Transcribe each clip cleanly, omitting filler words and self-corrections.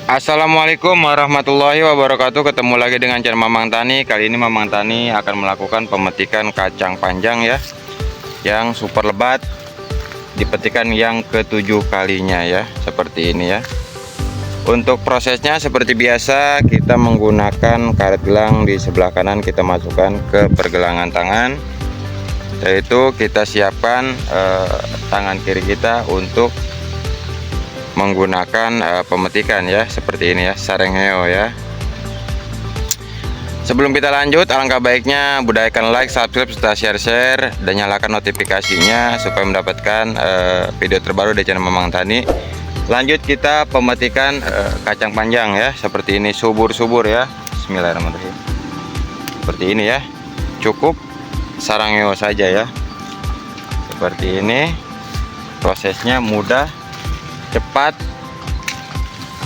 Assalamualaikum warahmatullahi wabarakatuh. Ketemu lagi dengan channel Mamang Tani. Kali ini Mamang Tani akan melakukan pemetikan kacang panjang ya, yang super lebat. Dipetikan yang ketujuh kalinya ya, seperti ini ya. Untuk prosesnya seperti biasa, kita menggunakan karet gelang di sebelah kanan, kita masukkan ke pergelangan tangan. Setelah itu kita siapkan tangan kiri kita untuk menggunakan pemetikan ya, seperti ini ya, sareng heo ya. Sebelum kita lanjut, alangkah baiknya budayakan like, subscribe, serta share dan nyalakan notifikasinya supaya mendapatkan video terbaru dari channel Mamang Tani. Lanjut kita pemetikan kacang panjang ya, seperti ini, subur-subur ya. Bismillahirrahmanirrahim. Seperti ini ya, cukup sareng heo saja ya, seperti ini. Prosesnya mudah, cepat.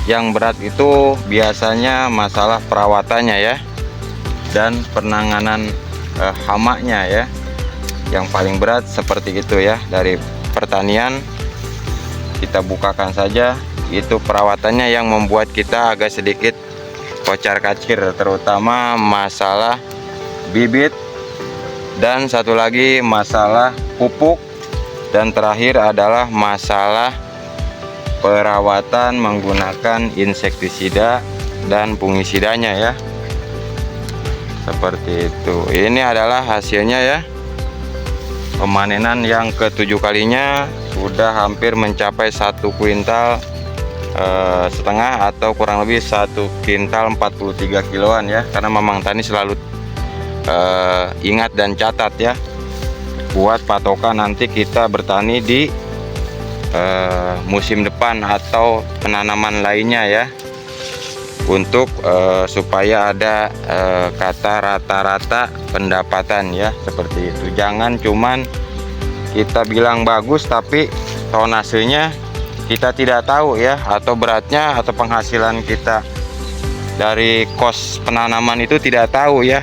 Yang berat itu biasanya masalah perawatannya ya, dan penanganan hamanya ya, yang paling berat seperti itu ya. Dari pertanian kita bukakan saja, itu perawatannya yang membuat kita agak sedikit kocar kacir, terutama masalah bibit, dan satu lagi masalah pupuk, dan terakhir adalah masalah perawatan menggunakan insektisida dan fungisidanya ya, seperti itu. Ini adalah hasilnya ya, pemanenan yang ketujuh kalinya. Sudah hampir mencapai 1,5 kuintal atau kurang lebih 1 kuintal 43 kiloan ya, karena Mamang Tani selalu ingat dan catat ya, buat patokan nanti kita bertani di musim depan atau penanaman lainnya ya, untuk supaya ada kata rata-rata pendapatan ya, seperti itu. Jangan cuman kita bilang bagus tapi tonasenya kita tidak tahu ya, atau beratnya atau penghasilan kita dari kos penanaman itu tidak tahu ya.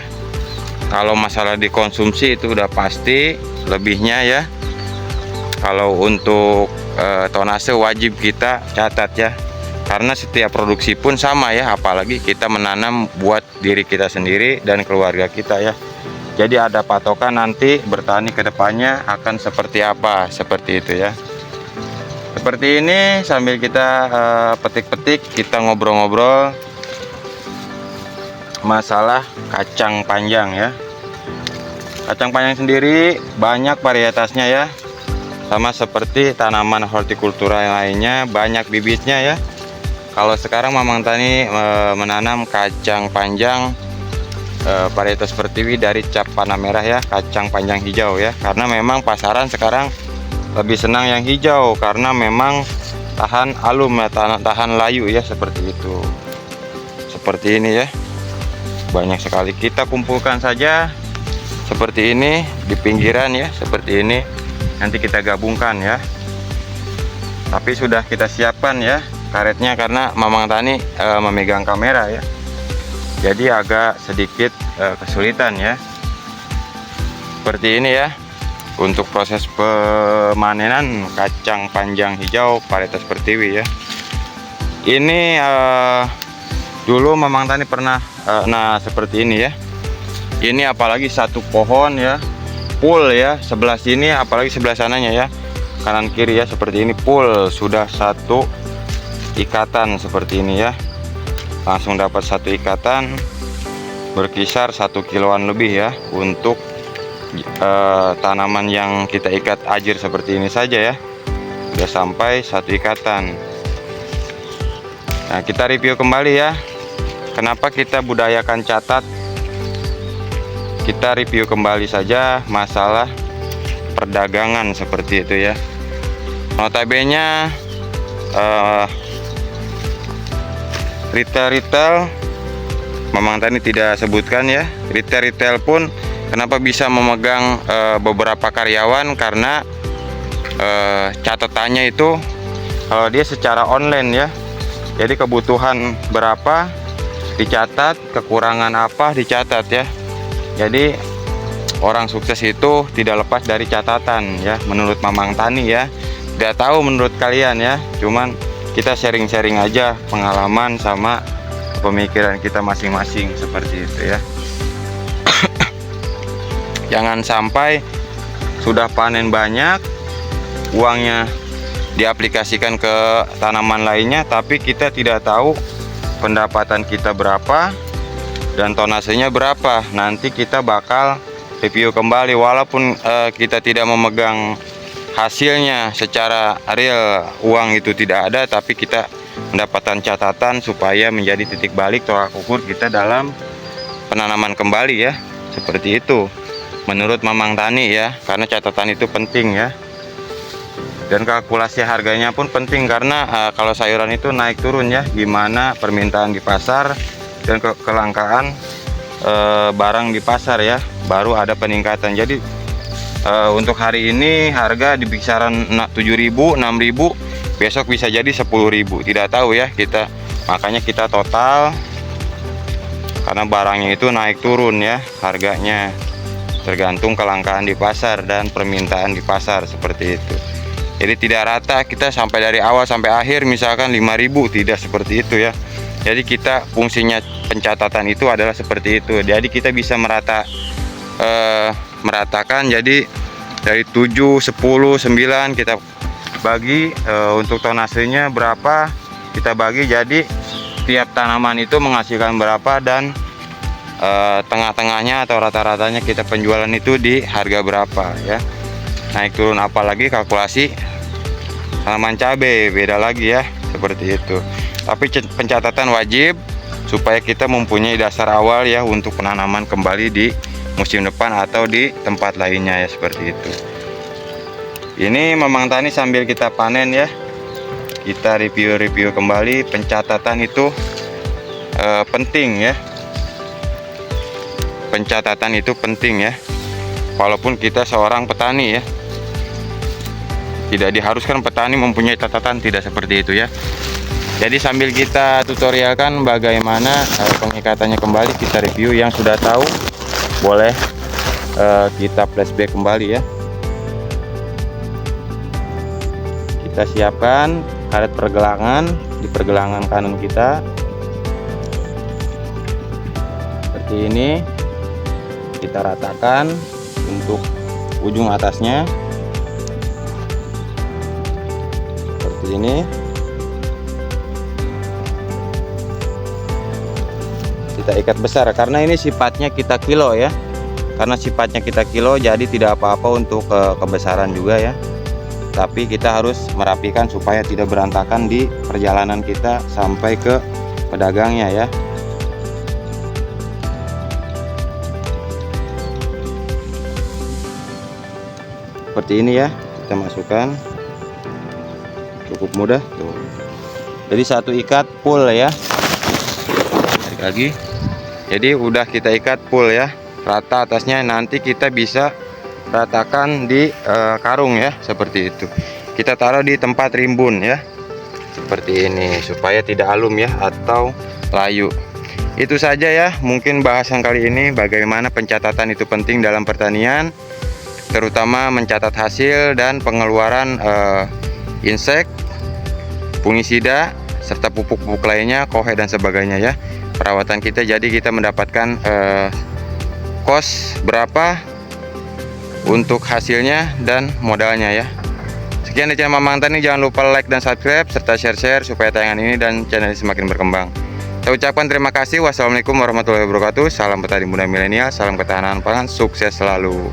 Kalau masalah dikonsumsi itu udah pasti lebihnya ya. Kalau untuk tonase wajib kita catat ya, karena setiap produksi pun sama ya, apalagi kita menanam buat diri kita sendiri dan keluarga kita ya. Jadi ada patokan nanti bertani kedepannya akan seperti apa, seperti itu ya. Seperti ini, sambil kita petik-petik, kita ngobrol-ngobrol masalah kacang panjang ya. Kacang panjang sendiri banyak varietasnya ya, sama seperti tanaman hortikultura yang lainnya, banyak bibitnya ya. Kalau sekarang Mamang Tani menanam kacang panjang varietas pertiwi dari cap panah merah ya, kacang panjang hijau ya, karena memang pasaran sekarang lebih senang yang hijau, karena memang tahan alum ya, tahan layu ya, seperti itu. Seperti ini ya, banyak sekali. Kita kumpulkan saja seperti ini di pinggiran ya, seperti ini. Nanti kita gabungkan ya, tapi sudah kita siapkan ya karetnya, karena Mamang Tani memegang kamera ya, jadi agak sedikit kesulitan ya. Seperti ini ya, untuk proses pemanenan kacang panjang hijau varietas pertiwi ya. Ini dulu Mamang Tani pernah nah seperti ini ya. Ini apalagi satu pohon ya, full ya, sebelah sini apalagi sebelah sananya ya, kanan kiri ya, seperti ini full, sudah satu ikatan seperti ini ya. Langsung dapat satu ikatan berkisar 1 kiloan lebih ya, untuk tanaman yang kita ikat ajir seperti ini saja ya, sudah sampai satu ikatan. Nah, kita review kembali ya, kenapa kita budayakan catat. Kita review kembali saja masalah perdagangan seperti itu ya. Notabene retail Mamang Tani tidak sebutkan ya. Retail pun kenapa bisa memegang beberapa karyawan, karena catatannya itu kalau dia secara online ya. Jadi kebutuhan berapa dicatat, kekurangan apa dicatat ya. Jadi orang sukses itu tidak lepas dari catatan ya, menurut Mamang Tani ya. Tidak tahu menurut kalian ya, cuman kita sharing-sharing aja pengalaman sama pemikiran kita masing-masing seperti itu ya. Jangan sampai sudah panen banyak, uangnya diaplikasikan ke tanaman lainnya, tapi kita tidak tahu pendapatan kita berapa dan tonasenya berapa. Nanti kita bakal review kembali, walaupun kita tidak memegang hasilnya secara real, uang itu tidak ada, tapi kita mendapatkan catatan supaya menjadi titik balik tolak ukur kita dalam penanaman kembali ya. Seperti itu menurut Mamang Tani ya, karena catatan itu penting ya. Dan kalkulasi harganya pun penting, karena kalau sayuran itu naik turun ya, gimana permintaan di pasar dan kelangkaan barang di pasar ya, baru ada peningkatan. Jadi untuk hari ini harga di kisaran 7.000, 6.000, besok bisa jadi 10.000, tidak tahu ya kita. Makanya kita total, karena barangnya itu naik turun ya harganya, tergantung kelangkaan di pasar dan permintaan di pasar seperti itu. Jadi tidak rata kita sampai dari awal sampai akhir misalkan 5.000, tidak seperti itu ya. Jadi kita fungsinya pencatatan itu adalah seperti itu. Jadi kita bisa meratakan, jadi dari 7, 10, 9 kita bagi untuk tonasenya berapa, kita bagi, jadi tiap tanaman itu menghasilkan berapa, dan tengah-tengahnya atau rata-ratanya kita penjualan itu di harga berapa ya. Naik turun, apalagi kalkulasi tanaman cabai beda lagi ya, seperti itu. Tapi pencatatan wajib supaya kita mempunyai dasar awal ya untuk penanaman kembali di musim depan atau di tempat lainnya ya, seperti itu. Ini Mamang Tani sambil kita panen ya, kita review kembali. Pencatatan itu penting ya, pencatatan itu penting ya, walaupun kita seorang petani ya. Tidak diharuskan petani mempunyai catatan, tidak seperti itu ya. Jadi sambil kita tutorialkan bagaimana pengikatannya kembali, kita review. Yang sudah tahu boleh kita flashback kembali ya. Kita siapkan karet pergelangan di pergelangan kanan kita seperti ini. Kita ratakan untuk ujung atasnya seperti ini. Kita ikat besar karena ini sifatnya kita kilo ya. Karena sifatnya kita kilo, jadi tidak apa-apa untuk kebesaran juga ya. Tapi kita harus merapikan supaya tidak berantakan di perjalanan kita sampai ke pedagangnya ya. Seperti ini ya, kita masukkan, cukup mudah tuh. Jadi satu ikat full ya. Tarik lagi. Jadi udah kita ikat full ya, rata atasnya. Nanti kita bisa ratakan di karung ya, seperti itu. Kita taruh di tempat rimbun ya, seperti ini, supaya tidak alum ya atau layu. Itu saja ya mungkin bahasan kali ini, bagaimana pencatatan itu penting dalam pertanian, terutama mencatat hasil dan pengeluaran insek, fungisida, serta pupuk-pupuk lainnya, kohe dan sebagainya ya, perawatan kita. Jadi kita mendapatkan kos berapa untuk hasilnya dan modalnya ya. Sekian dari channel Mamang Tani, jangan lupa like dan subscribe serta share supaya tayangan ini dan channel ini semakin berkembang. Saya ucapkan terima kasih. Wassalamualaikum warahmatullahi wabarakatuh. Salam petani muda milenial, salam ketahanan pangan, sukses selalu.